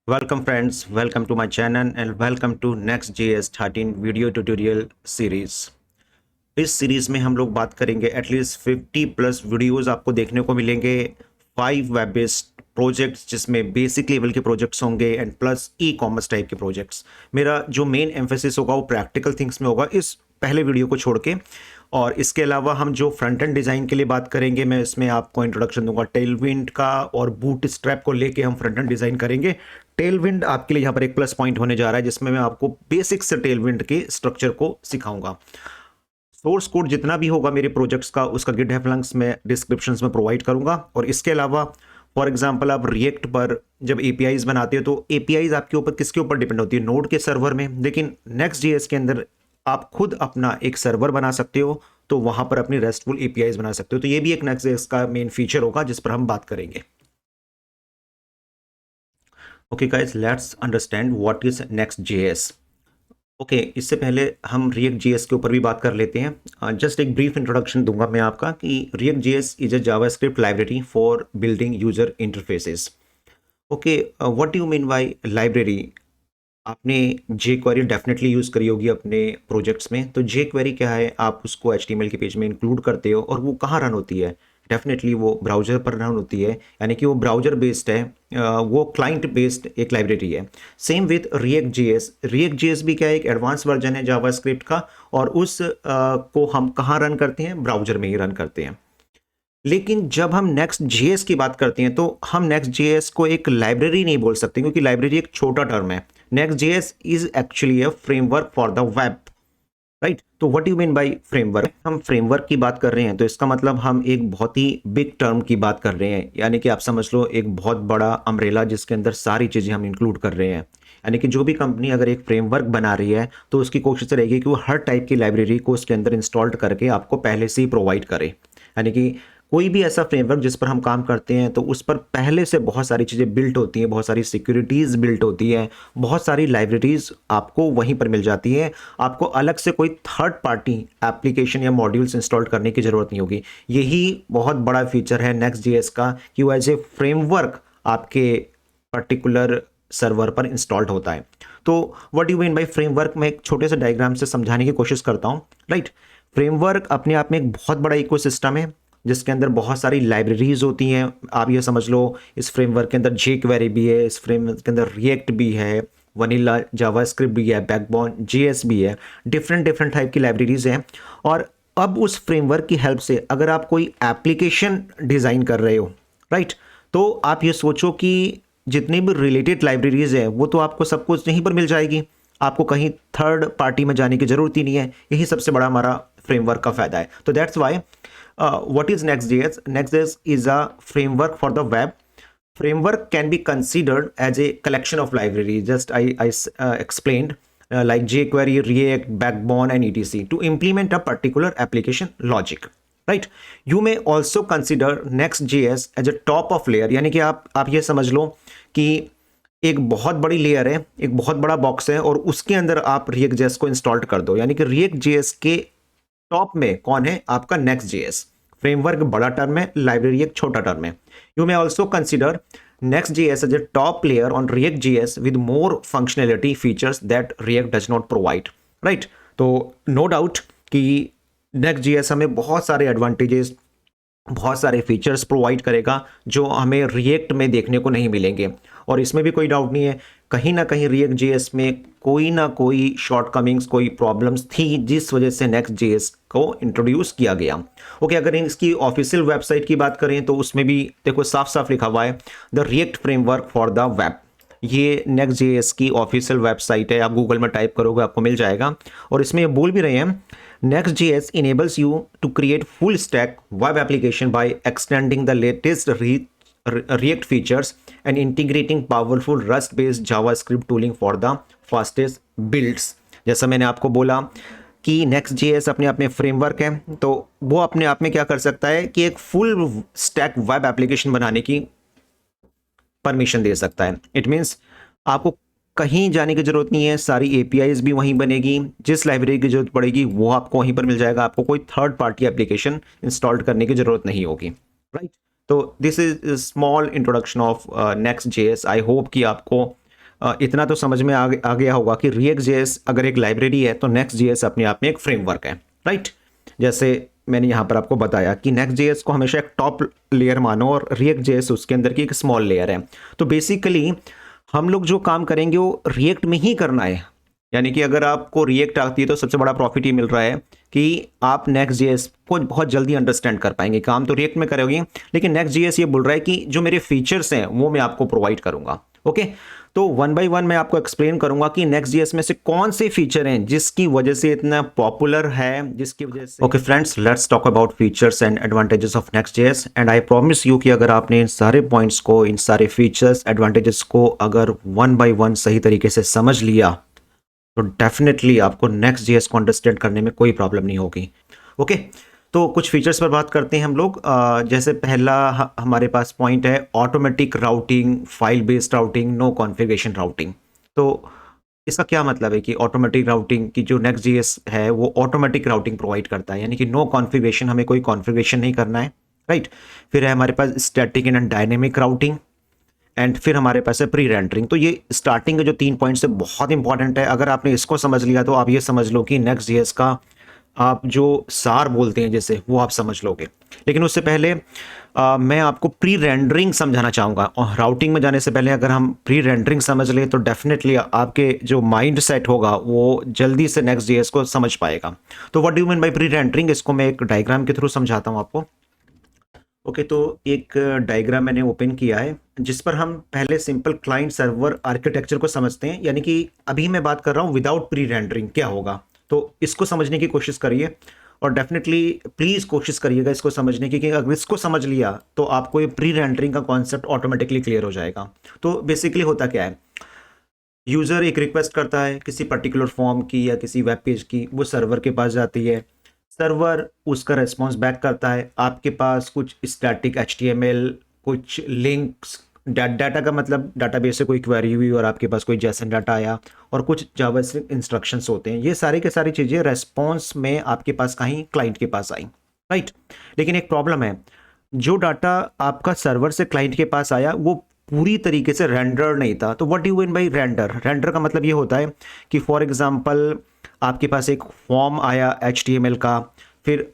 Welcome friends, welcome to my channel and welcome to Next.js 13 video tutorial series. इस series में हम लोग बात करेंगे एटलीस्ट 50 प्लस वीडियोस आपको देखने को मिलेंगे। 5 वेब बेस्ड प्रोजेक्ट्स जिसमें बेसिक लेवल के प्रोजेक्ट्स होंगे and plus e commerce type के प्रोजेक्ट्स। मेरा जो मेन एम्फेसिस होगा वो प्रैक्टिकल थिंग्स में होगा इस पहले वीडियो को छोड़ के। और इसके अलावा हम जो फ्रंट एंड डिज़ाइन के लिए बात करेंगे, मैं इसमें आपको इंट्रोडक्शन दूंगा टेलविंड का और बूट स्ट्रैप को लेके हम फ्रंट एंड डिज़ाइन करेंगे। टेलविंड आपके लिए यहाँ पर एक प्लस पॉइंट होने जा रहा है जिसमें मैं आपको बेसिक से टेलविंड के स्ट्रक्चर को सिखाऊंगा। सोर्स कोड जितना भी होगा मेरे प्रोजेक्ट्स का उसका गिटहब लिंक्स में डिस्क्रिप्शन में प्रोवाइड करूंगा। और इसके अलावा फॉर एग्जांपल आप रिएक्ट पर जब एपीआईज बनाते हो तो एपीआईज आपके ऊपर किसके ऊपर डिपेंड होती है, नोड के सर्वर में। लेकिन नेक्स्ट जेएस के अंदर आप खुद अपना एक सर्वर बना सकते हो, तो वहां पर अपनी रेस्टफुल एपीआईज बना सकते हो। तो ये भी एक नेक्स्ट जेएस का मेन फीचर होगा जिस पर हम बात करेंगे। Okay guys, let's understand what is next JS. Okay, इससे पहले हम रिएक्ट जेएस के ऊपर भी बात कर लेते हैं। जस्ट एक ब्रीफ इंट्रोडक्शन दूंगा मैं आपका कि react JS is a JavaScript library for building user interfaces. Okay, what do you mean bye library? आपने जे क्वेरी डेफिनेटली यूज़ करी होगी अपने प्रोजेक्ट्स में। तो जे क्वेरी क्या है, आप उसको एचटीएमएल के पेज में इंक्लूड करते हो और वो कहाँ रन होती है? डेफिनेटली वो ब्राउज़र पर रन होती है, यानी कि वो ब्राउज़र बेस्ड है, वो क्लाइंट बेस्ड एक लाइब्रेरी है। Same with react JS. React JS भी क्या है, एक एडवांस वर्जन है जावास्क्रिप्ट का, और उस को हम कहाँ रन करते हैं? ब्राउज़र में ही रन करते हैं। लेकिन जब हम नेक्स्ट जेएस की बात करते हैं तो हम नेक्स्ट जेएस को एक लाइब्रेरी नहीं बोल सकते, क्योंकि लाइब्रेरी एक छोटा टर्म है। Next JS is actually a framework for the web, right? तो what you mean by framework? हम फ्रेमवर्क की बात कर रहे हैं तो इसका मतलब हम एक बहुत ही बिग टर्म की बात कर रहे हैं, यानी कि आप समझ लो एक बहुत बड़ा अम्ब्रेला जिसके अंदर सारी चीज़ें हम इंक्लूड कर रहे हैं। यानी कि जो भी कंपनी अगर एक फ्रेमवर्क बना रही है तो उसकी कोशिश रहेगी कि वो हर टाइप की लाइब्रेरी को उसके अंदर इंस्टॉल्ड करके आपको पहले से ही प्रोवाइड करे। यानी कि कोई भी ऐसा फ्रेमवर्क जिस पर हम काम करते हैं तो उस पर पहले से बहुत सारी चीज़ें बिल्ट होती हैं, बहुत सारी सिक्योरिटीज़ बिल्ट होती हैं, बहुत सारी लाइब्रेरीज आपको वहीं पर मिल जाती है। आपको अलग से कोई थर्ड पार्टी एप्लीकेशन या मॉड्यूल्स इंस्टॉल करने की ज़रूरत नहीं होगी। यही बहुत बड़ा फीचर है नेक्स्ट जेएस का कि वो एज ए फ्रेमवर्क आपके पर्टिकुलर सर्वर पर इंस्टॉल्ड होता है। तो what you mean by framework, मैं एक छोटे से डायग्राम से समझाने की कोशिश करता हूँ, राइट? फ्रेमवर्क अपने आप में एक बहुत बड़ा इकोसिस्टम है जिसके अंदर बहुत सारी लाइब्रेरीज होती हैं। आप ये समझ लो इस फ्रेमवर्क के अंदर जे क्वेरी भी है, इस फ्रेमवर्क के अंदर रिएक्ट भी है, वनीला जावास्क्रिप्ट भी है, बैकबोन जेएस भी है, डिफरेंट डिफरेंट टाइप की लाइब्रेरीज हैं। और अब उस फ्रेमवर्क की हेल्प से अगर आप कोई एप्लीकेशन डिज़ाइन कर रहे हो, राइट, तो आप ये सोचो कि जितनी भी रिलेटेड लाइब्रेरीज है वो तो आपको सब कुछ यहीं पर मिल जाएगी, आपको कहीं थर्ड पार्टी में जाने की जरूरत ही नहीं है। यही सबसे बड़ा हमारा फ्रेमवर्क का फायदा है। तो that's why what is Next.js? Next.js is a framework for the web. Framework can be considered as a collection of libraries, just I explained, like jQuery, React, Backbone and etc. to implement a particular application logic, right? You may also consider Next.js as a top of layer, यानी कि आप ये समझ लो कि एक बहुत बड़ी layer है, एक बहुत बड़ा बॉक्स है और उसके अंदर आप React.js को इंस्टॉल कर दो। यानी कि React.js के टॉप में कौन है? आपका नेक्स्ट जेएस। फ्रेमवर्क बड़ा टर्म है, लाइब्रेरी एक छोटा टर्म है। You may also consider next JS as a top layer on react JS with more functionality features that react does not provide, right? तो नो डाउट कि next JS हमें बहुत सारे एडवांटेजेस, बहुत सारे फीचर्स प्रोवाइड करेगा जो हमें रिएक्ट में देखने को नहीं मिलेंगे। और इसमें भी कोई डाउट नहीं है, कहीं ना कहीं रिएक्ट जेएस में कोई ना कोई शॉर्टकमिंग्स, कोई प्रॉब्लम्स थी जिस वजह से नेक्स्ट जेएस को इंट्रोड्यूस किया गया। ओके, अगर इसकी ऑफिशियल वेबसाइट की बात करें तो उसमें भी देखो साफ साफ लिखा हुआ है the react framework for the web. ये नेक्स्ट जेएस की ऑफिशियल वेबसाइट है, आप गूगल में टाइप करोगे आपको मिल जाएगा। और इसमें ये बोल भी रहे हैं Next.js enables you to create full stack web application by extending the latest React features and integrating powerful Rust-based JavaScript tooling for the fastest builds। जैसा मैंने आपको बोला कि Next.js अपने आप में फ्रेमवर्क है, तो वो अपने आप में क्या कर सकता है कि एक फुल स्टैक वेब एप्लीकेशन बनाने की परमिशन दे सकता है। इट मीन्स आपको कहीं जाने की जरूरत नहीं है, सारी एपीआईज भी वहीं बनेगी, जिस लाइब्रेरी की जरूरत पड़ेगी वो आपको वहीं पर मिल जाएगा, आपको कोई थर्ड पार्टी एप्लीकेशन इंस्टॉल करने की जरूरत नहीं होगी, राइट? तो this is small introduction of next JS. I hope कि आपको इतना तो समझ में आ गया होगा कि रिएक्ट जेएस अगर एक लाइब्रेरी है तो नेक्स्ट जेएस अपने आप में एक फ्रेमवर्क है, राइट। जैसे मैंने यहाँ पर आपको बताया कि नेक्स्ट जेएस को हमेशा एक टॉप लेयर मानो और रिएक्ट जेएस उसके अंदर की एक स्मॉल लेयर है। तो बेसिकली हम लोग जो काम करेंगे वो रिएक्ट में ही करना है। यानी कि अगर आपको रिएक्ट आती है तो सबसे बड़ा प्रॉफिट ये मिल रहा है कि आप नेक्स्ट जेएस को बहुत जल्दी अंडरस्टैंड कर पाएंगे। काम तो रिएक्ट में करोगे, लेकिन नेक्स्ट जेएस ये बोल रहा है कि जो मेरे फीचर्स हैं वो मैं आपको प्रोवाइड करूंगा। ओके, तो वन बाय वन मैं आपको एक्सप्लेन करूंगा कि नेक्स्ट जेएस में से कौन से फीचर हैं जिसकी वजह से इतना पॉपुलर है, जिसकी वजह से। Okay friends, let's talk about features and advantages of next JS. And I promise you कि अगर आपने इन सारे पॉइंट्स को, इन सारे फीचर्स एडवांटेजेस को अगर वन बाय वन सही तरीके से समझ लिया तो डेफिनेटली आपको नेक्स्ट जेएस को अंडरस्टैंड करने में कोई प्रॉब्लम नहीं होगी। ओके, तो कुछ फीचर्स पर बात करते हैं हम लोग। जैसे पहला हमारे पास पॉइंट है automatic routing, file based routing, no configuration routing. तो इसका क्या मतलब है कि ऑटोमेटिक राउटिंग की जो नेक्स्ट जेएस है वो ऑटोमेटिक राउटिंग प्रोवाइड करता है, यानी कि नो कॉन्फ़िगरेशन, हमें कोई कॉन्फ़िगरेशन नहीं करना है, राइट। फिर है हमारे पास static and dynamic routing, and फिर हमारे पास है प्री रेंडरिंग। तो ये स्टार्टिंग के जो 3 पॉइंट्स है बहुत इंपॉर्टेंट है। अगर आपने इसको समझ लिया तो आप ये समझ लो कि नेक्स्ट जेएस का आप जो सार बोलते हैं जैसे वो आप समझ लोगे। लेकिन उससे पहले मैं आपको प्री रेंडरिंग समझाना चाहूँगा। और राउटिंग में जाने से पहले अगर हम प्री रेंडरिंग समझ लें तो डेफिनेटली आपके जो माइंड सेट होगा वो जल्दी से नेक्स्ट जेएस को समझ पाएगा। तो what do you mean by pre rendering, इसको मैं एक डायग्राम के थ्रू समझाता हूँ आपको। ओके, तो एक डायग्राम मैंने ओपन किया है जिस पर हम पहले सिंपल क्लाइंट सर्वर आर्किटेक्चर को समझते हैं। यानी कि अभी मैं बात कर रहा हूँ विदाउट प्री रेंडरिंग क्या होगा, तो इसको समझने की कोशिश करिए और डेफिनेटली प्लीज़ कोशिश करिएगा इसको समझने की, कि अगर इसको समझ लिया तो आपको ये प्री रेंडरिंग का कॉन्सेप्ट ऑटोमेटिकली क्लियर हो जाएगा। तो बेसिकली होता क्या है, यूज़र एक रिक्वेस्ट करता है किसी पर्टिकुलर फॉर्म की या किसी वेब पेज की, वो सर्वर के पास जाती है, सर्वर उसका रिस्पॉन्स बैक करता है। आपके पास कुछ स्टैटिक HTML, कुछ लिंक्स, डाटा का मतलब डाटाबेस से कोई क्वेरी हुई और आपके पास कोई जेसन डाटा आया, और कुछ जावास्क्रिप्ट इंस्ट्रक्शंस होते हैं। ये सारी के सारी चीज़ें रेस्पॉन्स में आपके पास कहीं क्लाइंट के पास आई, राइट। लेकिन एक प्रॉब्लम है, जो डाटा आपका सर्वर से क्लाइंट के पास आया वो पूरी तरीके से रेंडर नहीं था। तो what do you mean bye render, render का मतलब ये होता है कि फॉर एग्जांपल आपके पास एक फॉर्म आया HTML का, फिर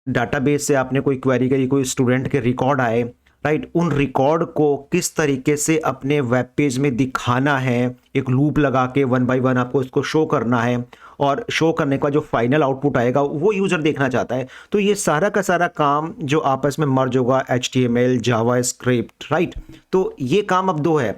डाटाबेस से आपने कोई क्वेरी करी, कोई स्टूडेंट के रिकॉर्ड आए, राइट। उन रिकॉर्ड को किस तरीके से अपने वेब पेज में दिखाना है, एक लूप लगा के वन बाय वन आपको इसको शो करना है, और शो करने का जो फाइनल आउटपुट आएगा वो यूज़र देखना चाहता है। तो ये सारा का सारा काम जो आपस में मर्ज होगा HTML, जावास्क्रिप्ट, राइट। तो ये काम अब दो है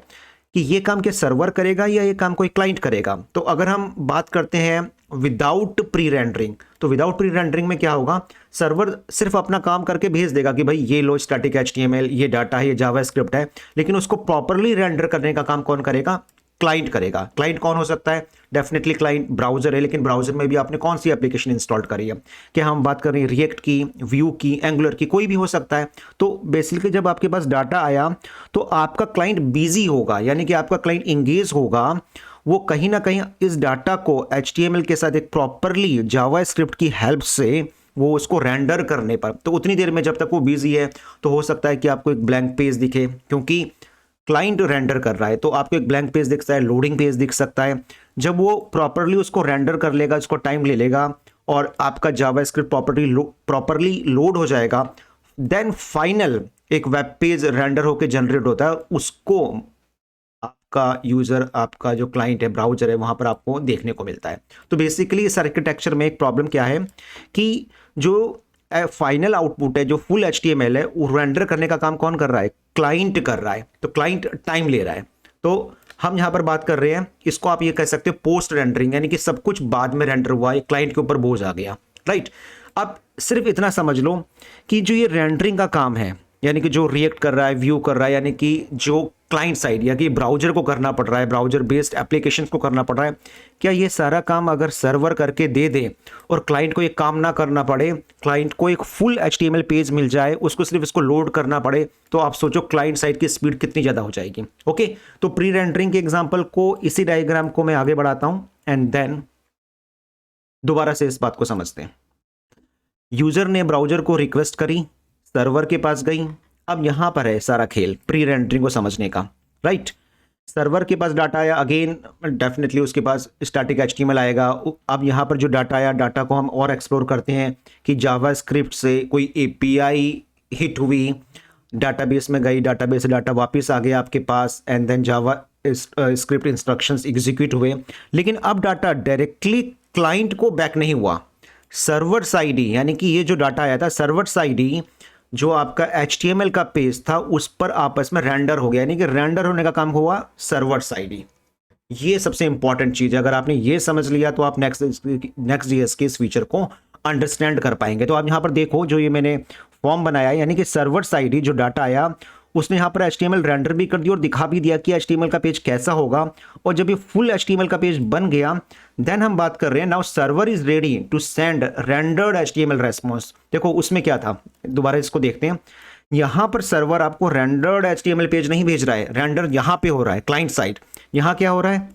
कि ये काम क्या सर्वर करेगा या ये काम कोई क्लाइंट करेगा। तो अगर हम बात करते हैं विदाउट प्री रेंडरिंग, तो विदाउट प्री रेंडरिंग में क्या होगा, सर्वर सिर्फ अपना काम करके भेज देगा कि भाई ये लो स्टैटिक HTML, ये डाटा है, ये जावास्क्रिप्ट है, लेकिन उसको प्रॉपरली रेंडर करने का काम कौन करेगा, क्लाइंट करेगा। क्लाइंट कौन हो सकता है, डेफिनेटली क्लाइंट ब्राउजर है, लेकिन ब्राउजर में भी आपने कौन सी एप्लीकेशन इंस्टॉल करी है, क्या हम बात कर रहे हैं रिएक्ट की, व्यू की, एंगुलर की, कोई भी हो सकता है। तो बेसिकली जब आपके पास डाटा आया तो आपका क्लाइंट बिजी होगा, यानी कि आपका क्लाइंट इंगेज होगा, वो कहीं ना कहीं इस डाटा को HTML के साथ एक प्रॉपरली जावास्क्रिप्ट की हेल्प से वो उसको रेंडर करने पर, तो उतनी देर में जब तक वो बिजी है तो हो सकता है कि आपको एक ब्लैंक पेज दिखे, क्योंकि क्लाइंट रेंडर कर रहा है। तो आपको एक ब्लैंक पेज दिखता है, लोडिंग पेज दिख सकता है। जब वो प्रॉपरली उसको रेंडर कर लेगा, उसको टाइम ले लेगा और आपका जावास्क्रिप्ट प्रॉपरली लोड हो जाएगा, देन फाइनल एक वेब पेज रेंडर होकर जनरेट होता है, उसको आपका यूजर, आपका जो क्लाइंट है, ब्राउजर है, वहां पर आपको देखने को मिलता है। तो बेसिकली इस आर्किटेक्चर में एक प्रॉब्लम क्या है कि जो फाइनल आउटपुट है, जो फुल HTML है, वो रेंडर करने का काम कौन कर रहा है, क्लाइंट कर रहा है। तो क्लाइंट टाइम ले रहा है। तो हम यहां पर बात कर रहे हैं, इसको आप ये कह सकते हो पोस्ट रेंडरिंग, यानी कि सब कुछ बाद में रेंडर हुआ, क्लाइंट के ऊपर बोझ आ गया, राइट। अब सिर्फ इतना समझ लो कि जो ये रेंडरिंग का काम है, यानी कि जो रिएक्ट कर रहा है, व्यू कर रहा है, यानी कि जो क्लाइंट साइड या कि ब्राउजर को करना पड़ रहा है, ब्राउजर बेस्ड एप्लीकेशंस को करना पड़ रहा है, क्या ये सारा काम अगर सर्वर करके दे दे और क्लाइंट को ये काम ना करना पड़े, क्लाइंट को एक फुल HTML पेज मिल जाए, उसको सिर्फ इसको लोड करना पड़े, तो आप सोचो क्लाइंट साइड की स्पीड कितनी ज़्यादा हो जाएगी। ओके, तो प्री रेंडरिंग के एग्जाम्पल को, इसी डायग्राम को मैं आगे बढ़ाता हूँ एंड देन दोबारा से इस बात को समझते हैं। यूजर ने ब्राउजर को रिक्वेस्ट करी, सर्वर के पास गई। अब यहां पर है सारा खेल प्री रेंडरिंग को समझने का, राइट। सर्वर के पास डाटा आया, अगेन डेफिनेटली उसके पास स्टैटिक एचटीएमएल आएगा। अब यहाँ पर जो डाटा आया, डाटा को हम और एक्सप्लोर करते हैं कि जावास्क्रिप्ट से कोई एपीआई हिट हुई, डाटाबेस में गई, डाटाबेस से डाटा वापस आ गया आपके पास, and then JavaScript instructions execute हुए। लेकिन अब डाटा डायरेक्टली क्लाइंट को बैक नहीं हुआ, सर्वर साइड ही, यानी कि ये जो डाटा आया था सर्वर साइड ही, जो आपका HTML का पेज था उस पर आपस में रेंडर हो गया, यानी कि रेंडर होने का काम हुआ सर्वर साइड ही। ये सबसे इंपॉर्टेंट चीज है। अगर आपने ये समझ लिया तो आप नेक्स्ट जीएस के इस फीचर को अंडरस्टैंड कर पाएंगे। तो आप यहाँ पर देखो, जो ये मैंने फॉर्म बनाया, यानी कि सर्वर साइड ही जो डाटा आया उसने यहाँ पर HTML रेंडर भी कर दिया और दिखा भी दिया कि HTML का पेज कैसा होगा। और जब ये फुल HTML का पेज बन गया, देन हम बात कर रहे हैं now server is ready to send rendered HTML response. देखो उसमें क्या था, दोबारा इसको देखते हैं। यहां पर सर्वर आपको रेंडर्ड HTML पेज नहीं भेज रहा है, रेंडर यहां पे हो रहा है क्लाइंट साइड। यहां क्या हो रहा है,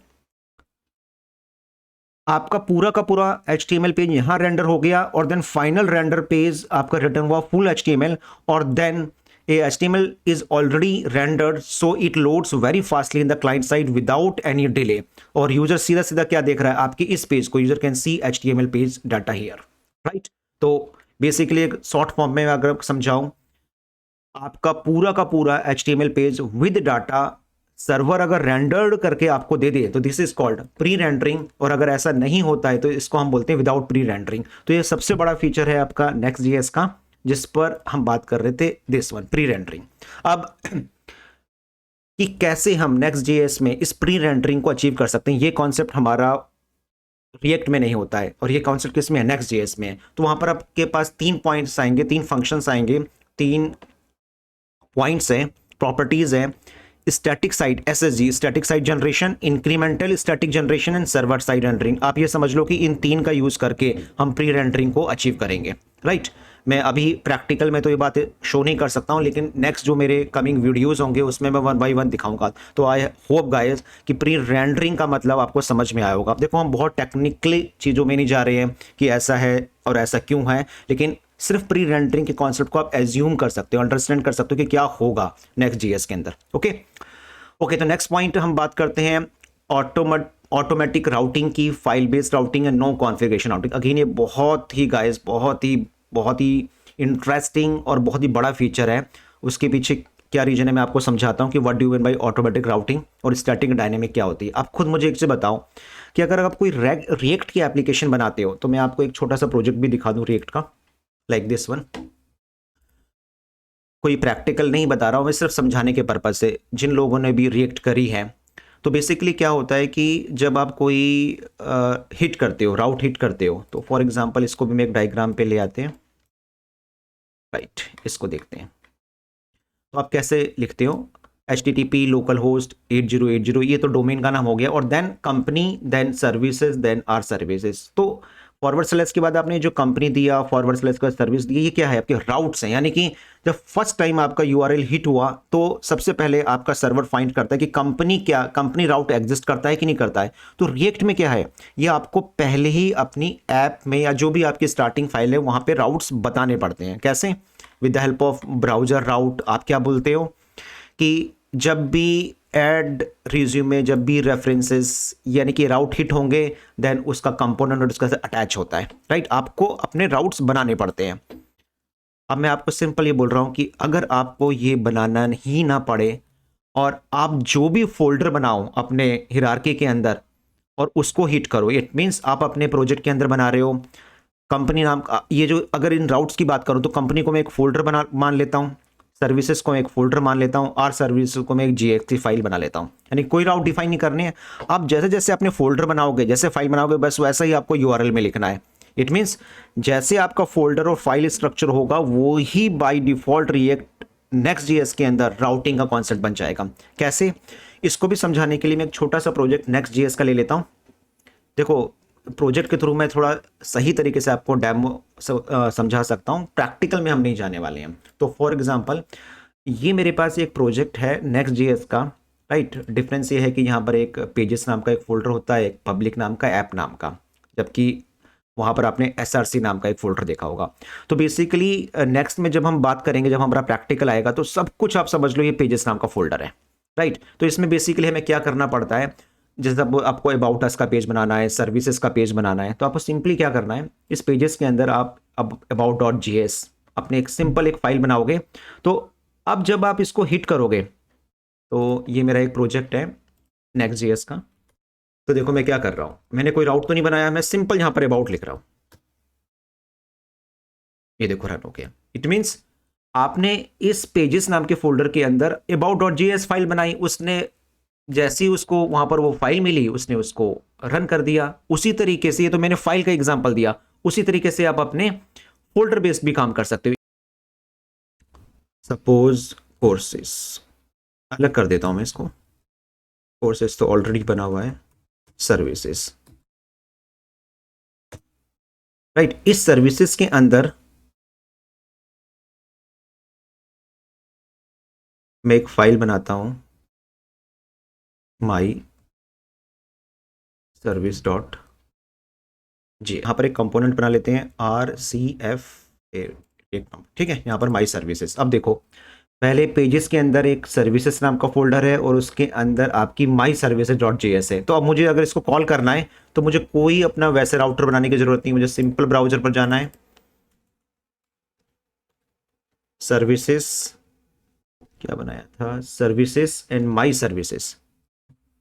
आपका पूरा का पूरा HTML पेज यहां रेंडर हो गया और देन फाइनल रेंडर पेज आपका रिटर्न हुआ फुल HTML, और then HTML is already rendered, so it loads very fastly in the client side without any delay। और यूजर सीधा सीधा क्या देख रहा है, आपके इस पेज को, user can see HTML page data here, right. तो बेसिकली एक शॉर्ट फॉर्म में अगर समझाऊं, आपका पूरा का पूरा HTML page with data server अगर रेंडर्ड करके आपको दे दे तो this is called pre rendering, और अगर ऐसा नहीं होता है तो इसको हम बोलते हैं विदाउट प्री रेंडरिंग। तो ये सबसे बड़ा फीचर है आपका नेक्स्ट जीएस का, जिस पर हम बात कर रहे थे, दिस वन, प्री रेंडरिंग। अब कि कैसे हम नेक्स्ट जीएस में इस प्री रेंडरिंग को अचीव कर सकते हैं, ये कॉन्सेप्ट हमारा रिएक्ट में नहीं होता है, और ये कॉन्सेप्ट किस में है, नेक्स्ट जीएस में है। तो वहां पर आपके पास 3 पॉइंट्स आएंगे, 3 फंक्शंस आएंगे, 3 पॉइंट्स हैं, प्रॉपर्टीज हैं। Static side SSG, static side generation, incremental static generation and server side rendering. आप ये समझ लो कि इन 3 का यूज करके हम प्री रेंडरिंग को अचीव करेंगे, राइट। मैं अभी प्रैक्टिकल में तो ये बातें शो नहीं कर सकता हूँ, लेकिन नेक्स्ट जो मेरे कमिंग वीडियोस होंगे उसमें मैं 1 बाय 1 दिखाऊंगा। तो आई होप गाइस कि प्री रेंडरिंग का मतलब आपको समझ में आया होगा। देखो हम बहुत टेक्निकली चीज़ों में नहीं जा रहे हैं कि ऐसा है और ऐसा क्यों है, लेकिन सिर्फ प्री रेंडरिंग के कॉन्सेप्ट को आप एज्यूम कर सकते हो, अंडरस्टैंड कर सकते हो कि क्या होगा नेक्स्ट जीएस के अंदर। ओके, तो नेक्स्ट पॉइंट हम बात करते हैं ऑटोमेटिक राउटिंग की, file based routing and no configuration routing. Again ये बहुत ही गाइस बहुत ही इंटरेस्टिंग और बहुत ही बड़ा फीचर है। उसके पीछे क्या रीजन है मैं आपको समझाता हूँ कि what do mean by automatic routing और स्टैटिक डायनेमिक क्या होती है। आप खुद मुझे एक चीज़ बताओ कि अगर आप कोई रिएक्ट की एप्लीकेशन बनाते हो, तो मैं आपको एक छोटा सा प्रोजेक्ट भी दिखा दूँ रिएक्ट का, लाइक दिस वन। कोई प्रैक्टिकल नहीं बता रहा हूँ, मैं सिर्फ समझाने के पर्पज से, जिन लोगों ने भी रिएक्ट करी है। तो बेसिकली क्या होता है कि जब आप कोई हिट करते हो, राउट हिट करते हो, तो फॉर एग्जांपल इसको भी मैं एक डायग्राम पे ले आते हैं, राइट। इसको देखते हैं तो आप कैसे लिखते हो, HTTP लोकल होस्ट 8080, ये तो डोमेन का नाम हो गया, और then company, then services, then R services. तो फॉरवर्ड स्लैश के बाद आपने जो कंपनी दिया, फॉरवर्ड स्लैश का सर्विस दिया, ये क्या है, आपके राउट्स हैं। यानी कि जब फर्स्ट टाइम आपका URL हिट हुआ तो सबसे पहले आपका सर्वर फाइंड करता है कि कंपनी राउट एग्जिस्ट करता है कि नहीं करता है। तो रिएक्ट में क्या है, ये आपको पहले ही अपनी ऐप में या जो भी आपकी स्टार्टिंग फाइल है वहां पे राउट्स बताने पड़ते हैं। कैसे, with the help of browser route. आप क्या बोलते हो कि जब भी ऐड रिज्यूमे, जब भी रेफरेंसेस यानी कि राउट हिट होंगे, देन उसका कंपोनेंट और उसका अटैच होता है, राइट। आपको अपने राउट्स बनाने पड़ते हैं। अब मैं आपको सिंपल ये बोल रहा हूं कि अगर आपको ये बनाना ही ना पड़े और आप जो भी फोल्डर बनाओ अपने हिरार्की के अंदर और उसको हिट करो, इट मीन्स आप अपने प्रोजेक्ट के अंदर बना रहे हो कंपनी नाम का, ये जो, अगर इन राउट्स की बात करूं तो कंपनी को मैं एक फोल्डर मान लेता हूं, सर्विसेज को मैं एक फोल्डर मान लेता हूं, आर सर्विस को मैं एक JXT फाइल बना लेता हूं। यानी कोई राउट डिफाइन नहीं करनी है। आप जैसे जैसे अपने फोल्डर बनाओगे, जैसे फाइल बनाओगे, बस वैसा ही आपको URL में लिखना है। इट मीन्स जैसे आपका फोल्डर और फाइल स्ट्रक्चर होगा वो ही by default React Next JS के अंदर राउटिंग का कॉन्सेप्ट बन जाएगा। कैसे, इसको भी समझाने के लिए मैं एक छोटा सा प्रोजेक्ट नेक्स्ट जीएस का ले लेता हूं। देखो प्रोजेक्ट के थ्रू मैं थोड़ा सही तरीके से आपको डेमो समझा सकता हूं, प्रैक्टिकल में हम नहीं जाने वाले हैं। तो फॉर एग्जांपल ये मेरे पास एक प्रोजेक्ट है नेक्स्ट जीएस का, राइट। डिफरेंस ये है कि यहाँ पर एक पेजेस नाम का एक फोल्डर होता है, एक पब्लिक नाम का, ऐप नाम का, जबकि वहाँ पर आपने SRC नाम का एक फोल्डर देखा होगा। तो बेसिकली नेक्स्ट में जब हम बात करेंगे, जब हमारा प्रैक्टिकल आएगा, तो सब कुछ आप समझ लो ये पेजेस नाम का फोल्डर है, राइट। तो इसमें बेसिकली हमें क्या करना पड़ता है, जैसे आपको अबाउट अस का पेज बनाना है, सर्विसेज का पेज बनाना है, तो आपको सिंपली क्या करना है, इस पेजेस के अंदर आप अब about.js अपने एक सिंपल एक फाइल बनाओगे। तो अब जब आप इसको हिट करोगे, तो ये मेरा एक प्रोजेक्ट है नेक्स्ट.js का। तो देखो मैं क्या कर रहा हूं, मैंने कोई राउट तो नहीं बनाया, मैं सिंपल यहां पर अबाउट लिख रहा हूं। ये देखो रन हो गया। इट मीन्स आपने इस पेजेस नाम के फोल्डर के अंदर about.js फाइल बनाई, उसने जैसे ही उसको वहां पर वो फाइल मिली उसने उसको रन कर दिया। उसी तरीके से, ये तो मैंने फाइल का एग्जांपल दिया, उसी तरीके से आप अपने फोल्डर बेस्ड भी काम कर सकते हो। सपोज कोर्सेस, अलग कर देता हूं मैं इसको, कोर्सेस तो ऑलरेडी बना हुआ है, सर्विसेज, राइट। इस सर्विसेज के अंदर मैं एक फाइल बनाता हूं, माई सर्विस डॉट जी, यहाँ पर एक कंपोनेंट बना लेते हैं RCF, ठीक है, यहाँ पर माई सर्विसेज। अब देखो पहले पेजेस के अंदर एक सर्विसेज नाम का फोल्डर है और उसके अंदर आपकी माई सर्विसेज डॉट JS है। तो अब मुझे अगर इसको कॉल करना है तो मुझे कोई अपना वैसे राउटर बनाने की जरूरत नहीं, मुझे सिंपल ब्राउजर पर जाना है, सर्विसेज, क्या बनाया था, services and my services,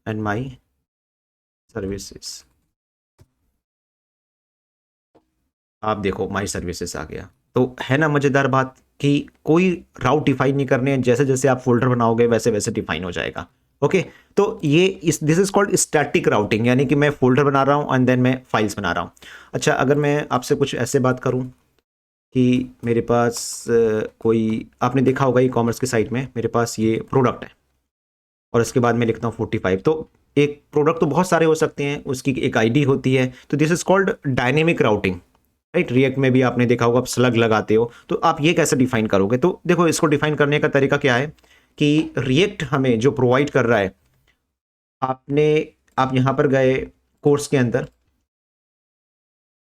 and my services. आप देखो माई सर्विसेज आ गया। तो है ना मजेदार बात कि कोई राउट डिफाइन नहीं करने हैं, जैसे जैसे आप फोल्डर बनाओगे वैसे वैसे डिफाइन हो जाएगा। ओके, तो ये इस this is called static routing, यानी कि मैं फोल्डर बना रहा हूं एंड देन मैं फाइल्स बना रहा हूं। अच्छा, अगर मैं आपसे कुछ ऐसे बात करूं कि मेरे पास कोई, आपने देखा होगा ई कॉमर्स की साइट में मेरे पास ये प्रोडक्ट है और उसके बाद मैं लिखता हूँ 45, तो एक प्रोडक्ट तो बहुत सारे हो सकते हैं, उसकी एक आईडी होती है, तो this is called dynamic routing, right. React में भी आपने देखा होगा, आप स्लग लगाते हो, तो आप ये कैसे डिफाइन करोगे। तो देखो इसको डिफाइन करने का तरीका क्या है कि रिएक्ट हमें जो प्रोवाइड कर रहा है, आप यहां पर गए कोर्स के अंदर,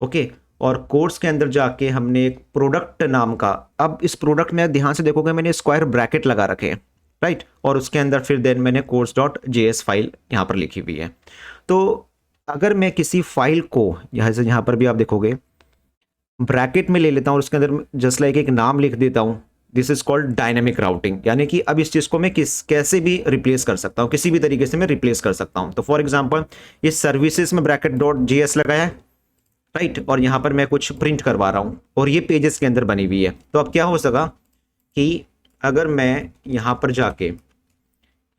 ओके, और कोर्स के अंदर जाके हमने एक प्रोडक्ट नाम का, अब इस प्रोडक्ट में ध्यान से देखोगे मैंने स्क्वायर ब्रैकेट लगा रखे हैं, राइट, और उसके अंदर फिर देन मैंने course.js फाइल यहां पर लिखी हुई है। तो अगर मैं किसी फाइल को यहां पर भी आप देखोगे ब्रैकेट में ले लेता हूं और उसके अंदर जस्ट लाइक एक नाम लिख देता हूं, this is called dynamic routing, यानी कि अब इस चीज को मैं कैसे भी रिप्लेस कर सकता हूं, किसी भी तरीके से मैं रिप्लेस कर सकता हूं। तो फॉर एग्जांपल ये सर्विसेज में ब्रैकेट डॉट JS लगाया है, राइट, और यहां पर मैं कुछ प्रिंट करवा रहा हूं और ये पेजेस के अंदर बनी हुई है। तो अब क्या हो सका कि अगर मैं यहां पर जाके,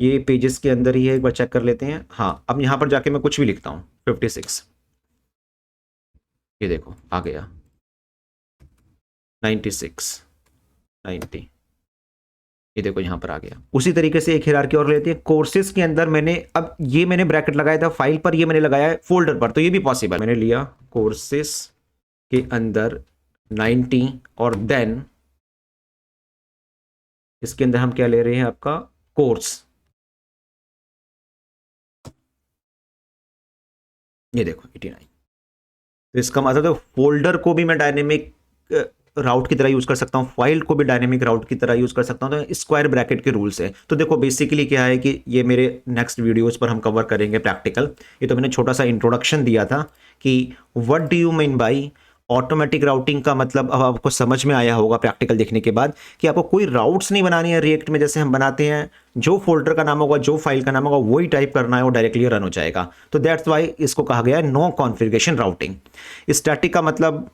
ये पेजेस के अंदर ही है, एक बार चेक कर लेते हैं, हाँ, अब यहां पर जाके मैं कुछ भी लिखता हूं 56, ये देखो आ गया 96, 90, ये देखो यहां पर आ गया। उसी तरीके से एक हियरार्की और लेते हैं, कोर्सेज के अंदर मैंने, अब ये मैंने ब्रैकेट लगाया था फाइल पर, ये मैंने लगाया है फोल्डर पर, तो ये भी पॉसिबल, मैंने लिया कोर्सेज के अंदर 90 और देन इसके अंदर हम क्या ले रहे हैं, आपका कोर्स, ये देखो 89। तो इसका मतलब तो फोल्डर को भी मैं डायनेमिक राउट की तरह यूज कर सकता हूं, फाइल को भी डायनेमिक राउट की तरह यूज कर सकता हूं, तो स्क्वायर ब्रैकेट के रूल्स है। तो देखो बेसिकली क्या है कि ये मेरे नेक्स्ट वीडियोस पर हम कवर करेंगे प्रैक्टिकल। ये तो मैंने छोटा सा इंट्रोडक्शन दिया था कि what do you mean bye automatic routing का मतलब अब आपको समझ में आया होगा प्रैक्टिकल देखने के बाद कि आपको कोई राउट्स नहीं बनानी है रिएक्ट में, जैसे हम बनाते हैं जो फोल्डर का नाम होगा, जो फाइल का नाम होगा, वही टाइप करना है और डायरेक्टली रन हो जाएगा। तो दैट्स वाई इसको कहा गया है नो कॉन्फ़िगरेशन राउटिंग। स्टैटिक का मतलब,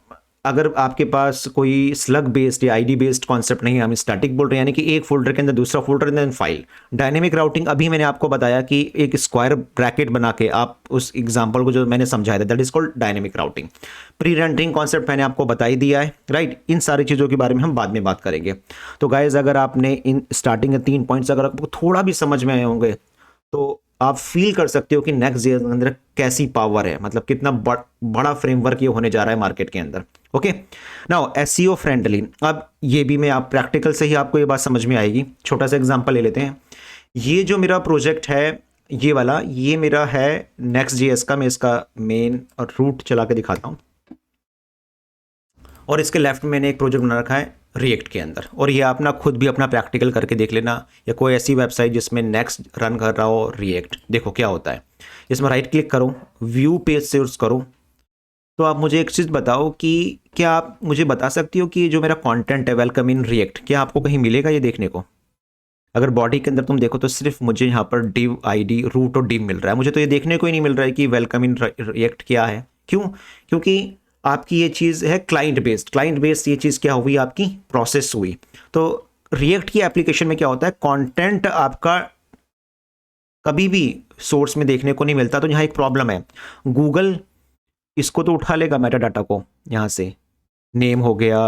अगर आपके पास कोई स्लग बेस्ड या आईडी बेस्ड कॉन्सेप्ट नहीं है, हम स्टैटिक बोल रहे हैं, यानी कि एक फोल्डर के अंदर दूसरा folder then file. Dynamic routing अभी मैंने आपको बताया कि एक स्क्वायर ब्रैकेट बना के, आप उस एग्जांपल को जो मैंने समझाया था, that is called dynamic routing. Pre rendering concept मैंने आपको बता ही दिया है, राइट। इन सारी चीज़ों के बारे में हम बाद में बात करेंगे। तो गाइज अगर आपने इन स्टार्टिंग के 3 पॉइंट्स अगर आपको थोड़ा भी समझ में आए होंगे तो आप फील कर सकते हो कि नेक्स्ट.js के अंदर कैसी पावर है, मतलब कितना बड़ा फ्रेमवर्क ये होने जा रहा है मार्केट के अंदर। ओके, नाउ एसईओ फ्रेंडली, अब ये भी मैं आप प्रैक्टिकल से ही आपको ये बात समझ में आएगी। छोटा सा एग्जांपल ले लेते हैं, ये जो मेरा प्रोजेक्ट है ये वाला, ये मेरा है नेक्स्ट.js का, मैं इसका मेन और रूट चला के दिखाता हूं, और इसके लेफ्ट में मैंने एक प्रोजेक्ट बना रखा है रिएक्ट के अंदर। और ये आप ना खुद भी अपना प्रैक्टिकल करके देख लेना, या कोई ऐसी वेबसाइट जिसमें नेक्स्ट रन कर रहा हो रिएक्ट, देखो क्या होता है। इसमें राइट क्लिक करो, व्यू पेज सोर्स करो। तो आप मुझे एक चीज़ बताओ कि क्या आप मुझे बता सकती हो कि जो मेरा कंटेंट है वेलकम इन रिएक्ट, क्या आपको कहीं मिलेगा ये देखने को? अगर बॉडी के अंदर तुम देखो तो सिर्फ मुझे यहाँ पर div id रूट और div मिल रहा है, मुझे तो ये देखने को ही नहीं मिल रहा है कि वेलकम इन रिएक्ट क्या है। क्यों? क्योंकि आपकी ये चीज़ है क्लाइंट बेस्ड ये चीज़ क्या हुई, आपकी प्रोसेस हुई। तो रिएक्ट की एप्लीकेशन में क्या होता है, कंटेंट आपका कभी भी सोर्स में देखने को नहीं मिलता। तो यहाँ एक प्रॉब्लम है, गूगल इसको तो उठा लेगा मेटा डाटा को, यहाँ से नेम हो गया,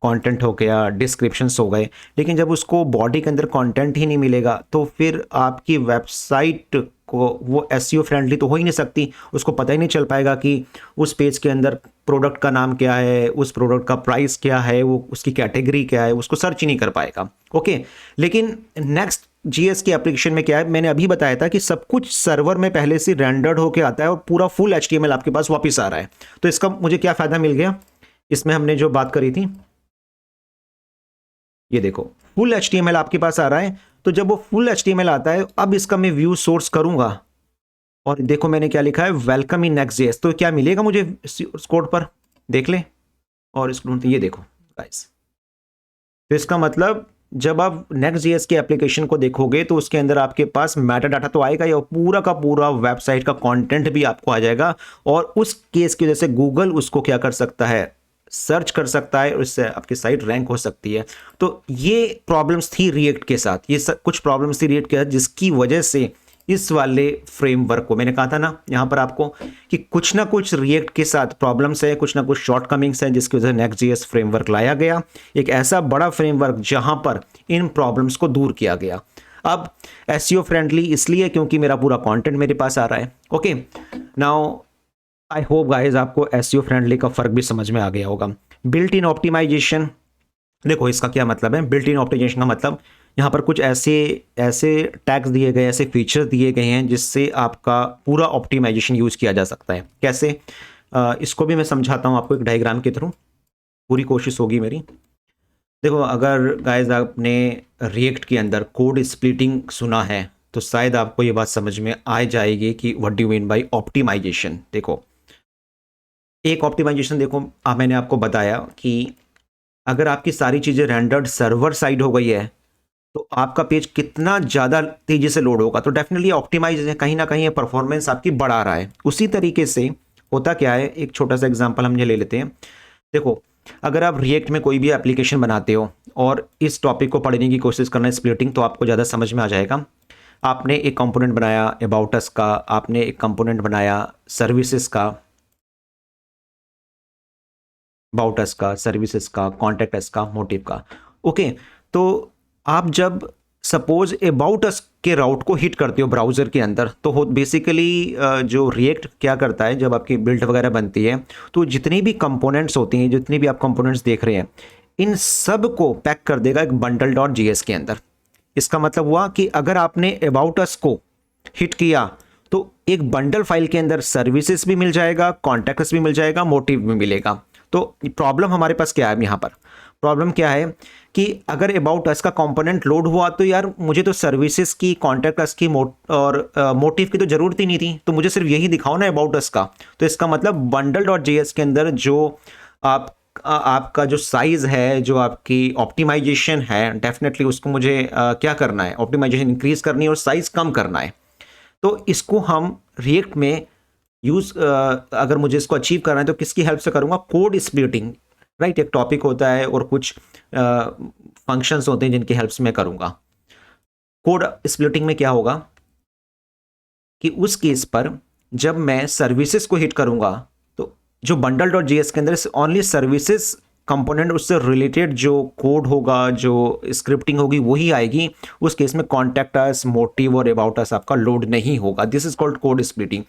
कंटेंट हो गया, डिस्क्रिप्शंस हो गए, लेकिन जब उसको बॉडी के अंदर कंटेंट ही नहीं मिलेगा तो फिर आपकी वेबसाइट को वो एसईओ फ्रेंडली तो हो ही नहीं सकती। उसको पता ही नहीं चल पाएगा कि उस पेज के अंदर प्रोडक्ट का नाम क्या है, उस प्रोडक्ट का प्राइस क्या है, वो उसकी कैटेगरी क्या है, उसको सर्च ही नहीं कर पाएगा। ओके, लेकिन नेक्स्ट जीएस की एप्लीकेशन में क्या है, मैंने अभी बताया था कि सब कुछ सर्वर में पहले से रेंडर्ड होके आता है और पूरा फुल एचटीएमएल आपके पास वापस आ रहा है। तो इसका मुझे क्या फ़ायदा मिल गया, इसमें हमने जो बात करी थी, ये देखो फुल एचटीएमएल आपके पास आ रहा है। तो जब वो फुल एचटीएमएल आता है, अब इसका मैं व्यू सोर्स करूंगा और देखो मैंने क्या लिखा है, वेलकम इन नेक्स्ट जेएस। तो क्या मिलेगा मुझे इस कोड पर, देख ले, और इसको ये देखो गाइस। तो इसका मतलब जब आप नेक्स्ट जेएस की एप्लीकेशन को देखोगे तो उसके अंदर आपके पास मेटा डाटा तो आएगा या पूरा का पूरा वेबसाइट का कंटेंट भी आपको आ जाएगा। और उस केस की वजह से गूगल उसको क्या कर सकता है, सर्च कर सकता है, और इससे आपकी साइट रैंक हो सकती है। तो ये प्रॉब्लम्स थी रिएक्ट के साथ, ये कुछ प्रॉब्लम्स थी रिएक्ट के साथ, जिसकी वजह से इस वाले फ्रेमवर्क को, मैंने कहा था ना यहाँ पर आपको कि कुछ ना कुछ रिएक्ट के साथ प्रॉब्लम्स है, कुछ ना कुछ शॉर्टकमिंग्स हैं, जिसकी वजह से नेक्स्ट जेएस फ्रेमवर्क लाया गया, एक ऐसा बड़ा फ्रेमवर्क जहां पर इन प्रॉब्लम्स को दूर किया गया। अब एसईओ फ्रेंडली इसलिए क्योंकि मेरा पूरा कंटेंट मेरे पास आ रहा है। Okay, now I hope guys आपको एसईओ फ्रेंडली का फर्क भी समझ में आ गया होगा। बिल्ट इन ऑप्टिमाइजेशन, देखो इसका क्या मतलब है, बिल्ट इन ऑप्टिमाइजेशन का मतलब यहाँ पर कुछ ऐसे टैग्स दिए गए, ऐसे फीचर दिए गए हैं जिससे आपका पूरा ऑप्टिमाइजेशन यूज़ किया जा सकता है। कैसे, इसको भी मैं समझाता हूँ आपको एक डायग्राम के थ्रू, पूरी कोशिश होगी मेरी। देखो अगर गाइज आपने रिएक्ट के अंदर कोड स्प्लिटिंग सुना है तो शायद आपको ये बात समझ में आ जाएगी कि what do you mean by optimization. देखो एक ऑप्टिमाइजेशन, देखो मैंने आपको बताया कि अगर आपकी सारी चीज़ें रेंडर्ड सर्वर साइड हो गई है तो आपका पेज कितना ज़्यादा तेज़ी से लोड होगा। तो डेफिनेटली ऑप्टिमाइज है, कहीं ना कहीं परफॉर्मेंस आपकी बढ़ा रहा है। उसी तरीके से होता क्या है, एक छोटा सा एग्जांपल हम ये ले लेते हैं। देखो अगर आप रिएक्ट में कोई भी एप्लीकेशन बनाते हो और इस टॉपिक को पढ़ने की कोशिश करना है स्प्लिटिंग, तो आपको ज़्यादा समझ में आ जाएगा। आपने एक कंपोनेंट बनाया अबाउट अस का, आपने एक कंपोनेंट बनाया सर्विसेज का, अबाउट अस का, सर्विसेज का, कॉन्टैक्ट अस का, मोटिव का। ओके, तो आप जब सपोज अबाउट अस के राउट को हिट करते हो ब्राउज़र के अंदर, तो हो बेसिकली जो रिएक्ट क्या करता है, जब आपकी बिल्ड वगैरह बनती है तो जितनी भी कंपोनेंट्स होती हैं, जितनी भी आप कंपोनेंट्स देख रहे हैं, इन सब को पैक कर देगा एक बंडल डॉट जीएस के अंदर। इसका मतलब हुआ कि अगर आपने अबाउट अस को हिट किया तो एक बंडल फाइल के अंदर सर्विसेज भी मिल जाएगा, कॉन्टैक्ट्स भी मिल जाएगा, मोटिव भी मिलेगा। तो प्रॉब्लम हमारे पास क्या है यहाँ पर, प्रॉब्लम क्या है कि अगर अबाउट अस का कंपोनेंट लोड हुआ तो यार मुझे तो सर्विसेज की, कॉन्टैक्ट अस की और मोटिव की तो ज़रूरत ही नहीं थी, तो मुझे सिर्फ यही दिखाओ ना अबाउट अस का। तो इसका मतलब बंडल डॉट जेएस के अंदर जो आपका जो साइज़ है, जो आपकी ऑप्टिमाइजेशन है, डेफिनेटली उसको मुझे क्या करना है, ऑप्टिमाइजेशन इंक्रीज़ करनी है और साइज़ कम करना है। तो इसको हम रिएक्ट में यूज़, अगर मुझे इसको अचीव करना है तो किसकी हेल्प से करूँगा, कोड स्प्लिटिंग, राइट। एक टॉपिक होता है और कुछ फंक्शंस होते हैं जिनकी हेल्प से मैं करूँगा। कोड स्प्लिटिंग में क्या होगा कि उस केस पर जब मैं सर्विसेज को हिट करूँगा तो जो बंडल डॉट जीएस के अंदर ओनली सर्विसेज कंपोनेंट, उससे रिलेटेड जो कोड होगा, जो स्क्रिप्टिंग होगी वही आएगी। उस केस में कॉन्टैक्ट अस, मोटिव और अबाउट अस आपका लोड नहीं होगा। This is called code splitting.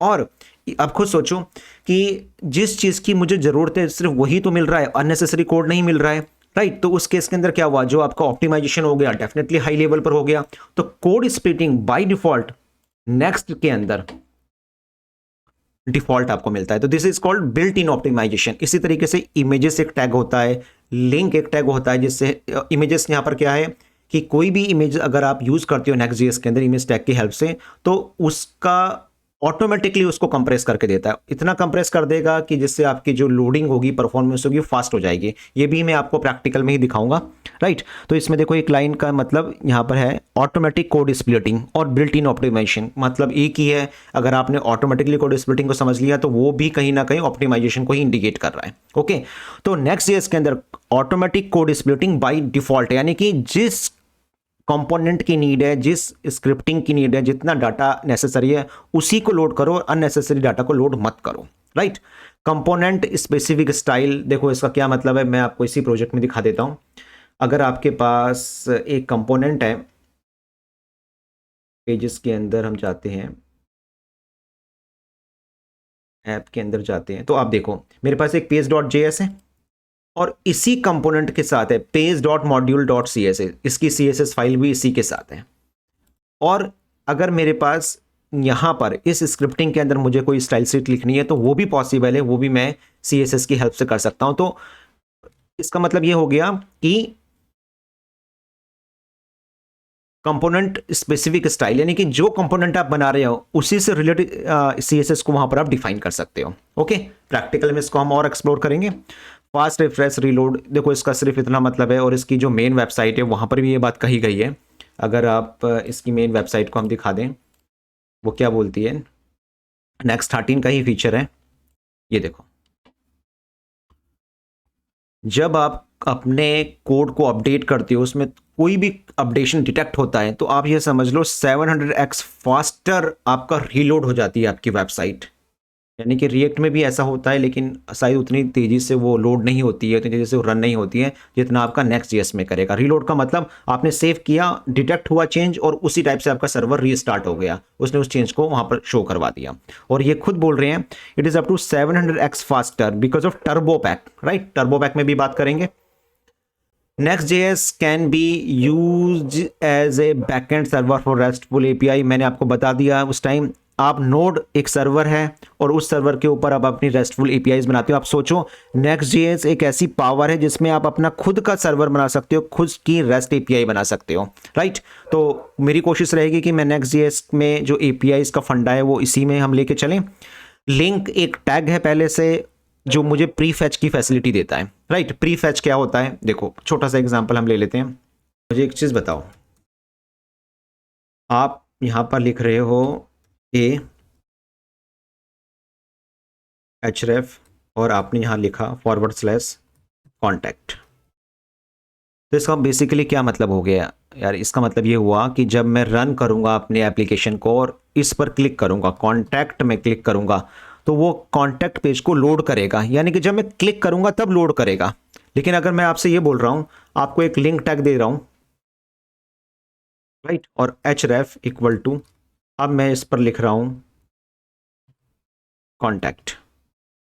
और अब खुद सोचो कि जिस चीज़ की मुझे ज़रूरत है सिर्फ वही तो मिल रहा है, अननेसेसरी कोड नहीं मिल रहा है, राइट। तो उस केस के अंदर क्या हुआ, जो आपका ऑप्टिमाइजेशन हो गया डेफिनेटली हाई लेवल पर हो गया। तो code splitting by default next के अंदर डिफॉल्ट आपको मिलता है। तो this is called built in optimization. इसी तरीके से इमेजेस एक टैग होता है, लिंक एक टैग होता है जिससे इमेजेस, यहाँ पर क्या है कि कोई भी इमेज अगर आप यूज़ करते हो नेक्स्ट.js के अंदर इमेज टैग की हेल्प से, तो उसका ऑटोमेटिकली उसको कंप्रेस करके देता है। इतना कंप्रेस कर देगा कि जिससे आपकी जो लोडिंग होगी, परफॉर्मेंस होगी, फास्ट हो जाएगी। ये भी मैं आपको प्रैक्टिकल में ही दिखाऊंगा, राइट। तो इसमें देखो एक लाइन का मतलब यहाँ पर है ऑटोमेटिक कोड स्प्लिटिंग और बिल्ट इन ऑप्टिमाइजेशन, मतलब एक ही है। अगर आपने ऑटोमेटिकली कोड स्प्लिटिंग को समझ लिया तो वो भी कहीं ना कहीं ऑप्टिमाइजेशन को ही इंडिकेट कर रहा है। ओके, तो नेक्स्ट.js के अंदर automatic code splitting by default, यानी कि जिस कंपोनेंट की नीड है, जिस स्क्रिप्टिंग की नीड है, जितना डाटा नेसेसरी है उसी को लोड करो, अननेसेसरी डाटा को लोड मत करो, राइट। कंपोनेंट स्पेसिफिक स्टाइल, देखो इसका क्या मतलब है, मैं आपको इसी प्रोजेक्ट में दिखा देता हूं। अगर आपके पास एक कंपोनेंट है, पेजेस के अंदर हम जाते हैं, ऐप के अंदर जाते हैं, तो आप देखो मेरे पास एक पेज.js है और इसी कंपोनेंट के साथ है page.module.css, इसकी css फाइल भी इसी के साथ है। और अगर मेरे पास यहाँ पर इस स्क्रिप्टिंग के अंदर मुझे कोई स्टाइल शीट लिखनी है तो वो भी पॉसिबल है, वो भी मैं CSS की हेल्प से कर सकता हूँ। तो इसका मतलब ये हो गया कि कंपोनेंट स्पेसिफिक स्टाइल, यानी कि जो कंपोनेंट आप बना रहे हो उसी से रिलेटेड CSS को वहां पर आप डिफाइन कर सकते हो। ओके, प्रैक्टिकल में इसको हम और एक्सप्लोर करेंगे। फास्ट रिफ्रेश रीलोड, देखो इसका सिर्फ इतना मतलब है, और इसकी जो मेन वेबसाइट है वहां पर भी ये बात कही गई है। अगर आप इसकी मेन वेबसाइट को हम दिखा दें, वो क्या बोलती है, नेक्स्ट 13 का ही फीचर है। ये देखो, जब आप अपने कोड को अपडेट करते हो, उसमें कोई भी अपडेशन डिटेक्ट होता है, तो आप ये समझ लो 700x फास्टर आपका रीलोड हो जाती है आपकी वेबसाइट। यानी कि रिएक्ट में भी ऐसा होता है, लेकिन शायद उतनी तेज़ी से वो लोड नहीं होती है, उतनी तेज़ी से वो रन नहीं होती है जितना आपका नेक्स्ट.js में करेगा। रीलोड का मतलब आपने सेव किया, डिटेक्ट हुआ चेंज, और उसी टाइप से आपका सर्वर रीस्टार्ट हो गया, उसने उस चेंज को वहाँ पर शो करवा दिया। और ये खुद बोल रहे हैं it is up to 700x faster because of turbo pack, right. Turbo pack में भी बात करेंगे। Next.js can be used as a backend server for RESTful API, मैंने आपको बता दिया उस टाइम। आप नोड एक सर्वर है और उस सर्वर के ऊपर आप अपनी RESTful APIs बनाते हो। आप सोचो Next.js एक ऐसी पावर है जिसमें आप अपना खुद का सर्वर बना सकते हो, खुद की REST API बना सकते हो, राइट। तो मेरी कोशिश रहेगी कि मैं Next.js में जो APIs का फंडा है वो इसी में हम लेके चलें। लिंक एक टैग है पहले से जो मुझे प्री फैच की फैसिलिटी देता है, राइट। प्री फैच क्या होता है, देखो छोटा सा एग्जांपल हम ले लेते हैं। मुझे एक चीज बताओ, आप यहां पर लिख रहे हो href और आपने यहां लिखा /contact, तो इसका बेसिकली क्या मतलब हो गया यार, इसका मतलब ये हुआ कि जब मैं रन करूंगा अपने एप्लीकेशन को और इस पर क्लिक करूंगा, कॉन्टैक्ट में क्लिक करूंगा, तो वो कॉन्टैक्ट पेज को लोड करेगा, यानी कि जब मैं क्लिक करूंगा तब लोड करेगा। लेकिन अगर मैं आपसे ये बोल रहा हूं, आपको एक लिंक टैग दे रहा हूं, राइट, और href इक्वल टू, अब मैं इस पर लिख रहा हूं कॉन्टैक्ट,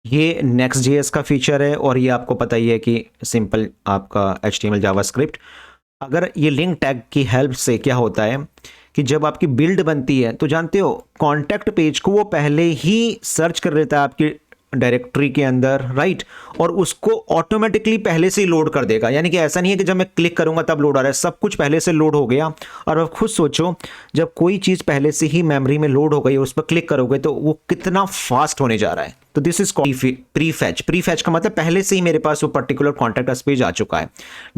ये Next.js का फीचर है और ये आपको पता ही है कि सिंपल आपका HTML जावास्क्रिप्ट। अगर ये लिंक टैग की हेल्प से क्या होता है कि जब आपकी बिल्ड बनती है तो जानते हो कॉन्टैक्ट पेज को वो पहले ही सर्च कर लेता है आपकी डायरेक्टरी के अंदर, राइट, और उसको ऑटोमेटिकली पहले से ही लोड कर देगा। यानी कि ऐसा नहीं है कि जब मैं क्लिक करूंगा तब लोड आ रहा है, सब कुछ पहले से लोड हो गया। और अब खुद सोचो, जब कोई चीज़ पहले से ही मेमोरी में लोड हो गई, उस पर क्लिक करोगे तो वो कितना फास्ट होने जा रहा है। तो this is pre fetch. Pre fetch का मतलब पहले से ही मेरे पास वो पर्टिकुलर कॉन्टैक्ट अस पेज आ चुका है।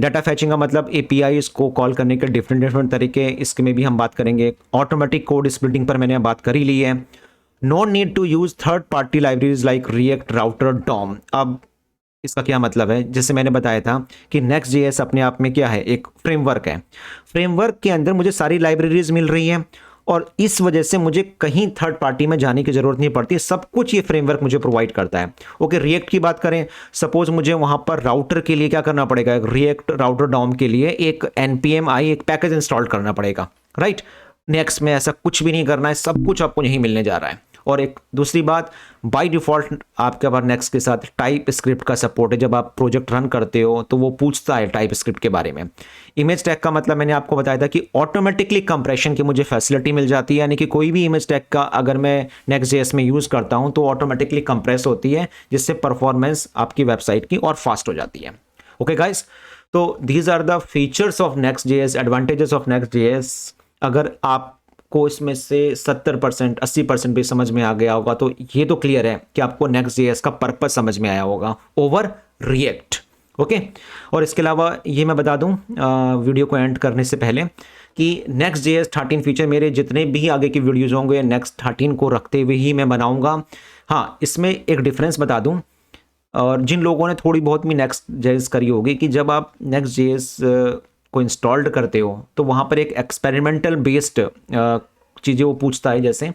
डाटा फैचिंग का मतलब APIs को कॉल करने के डिफरेंट तरीके, इसके में भी हम बात करेंगे। ऑटोमेटिक कोड स्प्लिटिंग पर मैंने बात कर ही ली है। No need to use third party libraries like react, router, DOM. अब इसका क्या मतलब है, जैसे मैंने बताया था कि Next.js अपने आप में क्या है, एक फ्रेमवर्क है। फ्रेमवर्क के अंदर मुझे सारी लाइब्रेरीज मिल रही हैं और इस वजह से मुझे कहीं थर्ड पार्टी में जाने की जरूरत नहीं पड़ती, सब कुछ ये फ्रेमवर्क मुझे प्रोवाइड करता है। ओके, रिएक्ट की बात करें, सपोज मुझे वहां पर राउटर के लिए क्या करना पड़ेगा, रिएक्ट राउटर डॉम के लिए एक npm एक पैकेज इंस्टॉल करना पड़ेगा, राइट। नेक्स्ट में ऐसा कुछ भी नहीं करना है, सब कुछ आपको यहीं मिलने जा रहा है। और एक दूसरी बात, बाय डिफॉल्ट आपके पास नेक्स्ट के साथ टाइप स्क्रिप्ट का सपोर्ट है। जब आप प्रोजेक्ट रन करते हो तो वो पूछता है टाइप स्क्रिप्ट के बारे में। इमेज टैग का मतलब मैंने आपको बताया था कि ऑटोमेटिकली कंप्रेशन की मुझे फैसिलिटी मिल जाती है, यानी कि कोई भी इमेज टैग का अगर मैं Next.js में यूज़ करता हूं तो ऑटोमेटिकली कंप्रेस होती है, जिससे परफॉर्मेंस आपकी वेबसाइट की और फास्ट हो जाती है। ओके गाइस, तो these are the features of Next.js, advantages of Next.js। अगर आपको इसमें से 70% 80% भी समझ में आ गया होगा तो ये तो क्लियर है कि आपको Next.js का पर्पस समझ में आया होगा ओवर React। ओके, और इसके अलावा ये मैं बता दूं वीडियो को एंड करने से पहले कि Next.js 13 फीचर मेरे जितने भी आगे की वीडियोज होंगे Next 13 को रखते हुए ही मैं बनाऊंगा। हाँ, इसमें एक डिफरेंस बता दूं, और जिन लोगों ने थोड़ी बहुत भी Next.js करी होगी कि जब आप Next.js को इंस्टॉल्ड करते हो तो वहाँ पर एक एक्सपेरिमेंटल बेस्ड चीज़ें वो पूछता है। जैसे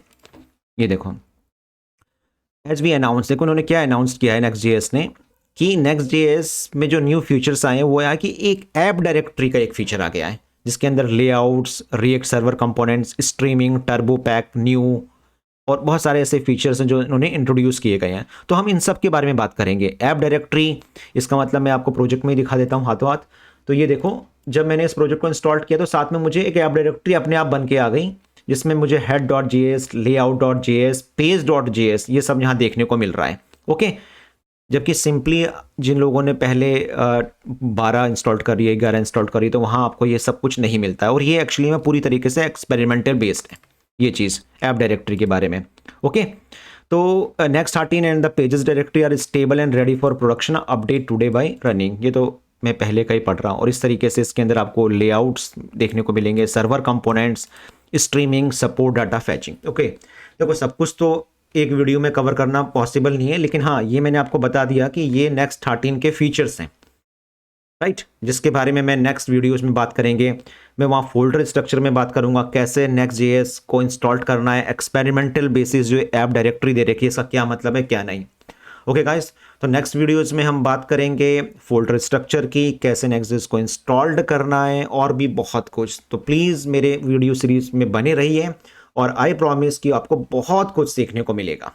ये देखो, एज वी अनाउंस, देखो उन्होंने क्या अनाउंस किया है Next.js ने कि Next.js में जो न्यू फीचर्स आए हैं वो है कि एक ऐप डायरेक्टरी का एक फीचर आ गया है जिसके अंदर layouts, react server components, streaming, turbo pack, new और बहुत सारे ऐसे फीचर्स हैं जो इन्होंने इंट्रोड्यूस किए गए हैं। तो हम इन सब के बारे में बात करेंगे। ऐप डायरेक्टरी, इसका मतलब मैं आपको प्रोजेक्ट में ही दिखा देता हूँ हाथों हाथ। तो ये देखो, जब मैंने इस प्रोजेक्ट को इंस्टॉल किया तो साथ में मुझे एक ऐप डायरेक्टरी अपने आप बन के आ गई जिसमें मुझे head.js, layout.js, page.js ये सब यहाँ देखने को मिल रहा है। ओके, जबकि सिंपली जिन लोगों ने पहले 12 इंस्टॉल करी है, 11 इंस्टॉल करी, तो वहाँ आपको ये सब कुछ नहीं मिलता है। और ये एक्चुअली में पूरी तरीके से एक्सपेरिमेंटल बेस्ड है ये चीज़ ऐप डायरेक्टरी के बारे में। ओके, तो Next 13 and the pages directory are stable and ready for production, update today by running. ये तो मैं पहले का ही पढ़ रहा हूँ। और इस तरीके से इसके अंदर आपको लेआउट्स देखने को मिलेंगे, server components, streaming, support, data फैचिंग। Okay, देखो सब कुछ तो एक वीडियो में कवर करना पॉसिबल नहीं है, लेकिन हाँ ये मैंने आपको बता दिया कि ये Next 13 के फीचर्स हैं, राइट, जिसके बारे में मैं नेक्स्ट वीडियोस में बात करेंगे। मैं वहाँ फोल्डर स्ट्रक्चर में बात करूँगा, कैसे Next.js को इंस्टॉल करना है, एक्सपेरिमेंटल बेसिस जो ऐप डायरेक्टरी दे रखी है इसका क्या मतलब है क्या नहीं। ओके गाइस, तो नेक्स्ट वीडियोस में हम बात करेंगे फोल्डर स्ट्रक्चर की, कैसे Next.js को इंस्टॉल्ड करना है और भी बहुत कुछ। तो प्लीज़ मेरे वीडियो सीरीज में बने रहिए और आई प्रॉमिस कि आपको बहुत कुछ सीखने को मिलेगा।